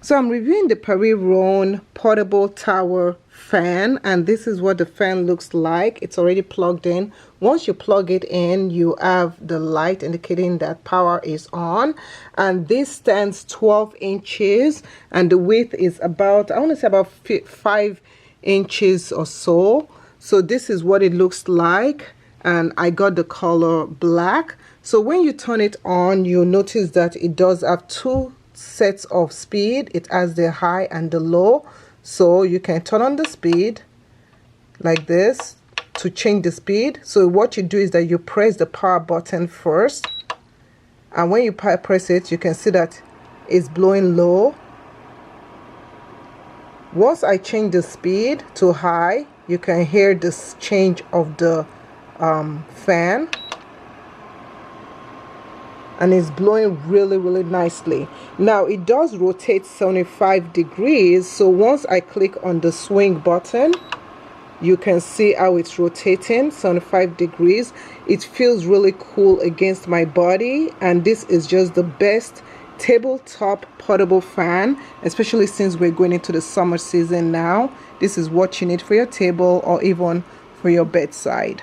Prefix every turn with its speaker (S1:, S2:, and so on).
S1: So I'm reviewing the Perry-Rone portable tower fan, and this is what the fan looks like. It's already plugged in. Once you plug it in, you have the light indicating that power is on, and this stands 12 inches and the width is about, I want to say about 5 inches or so. So this is what it looks like, and I got the color black. So when you turn it on, you'll notice that it does have two sets of speed. It has the high and the low, so you can turn on the speed like this to change the speed. So what you do is that you press the power button first, and when you press it, you can see that it's blowing low. Once I change the speed to high, you can hear this change of the fan, and it's blowing really nicely. Now it does rotate 75 degrees, so once I click on the swing button, you can see how it's rotating 75 degrees. It feels really cool against my body, and this is just the best tabletop portable fan, especially since we're going into the summer season now. This is what you need for your table or even for your bedside.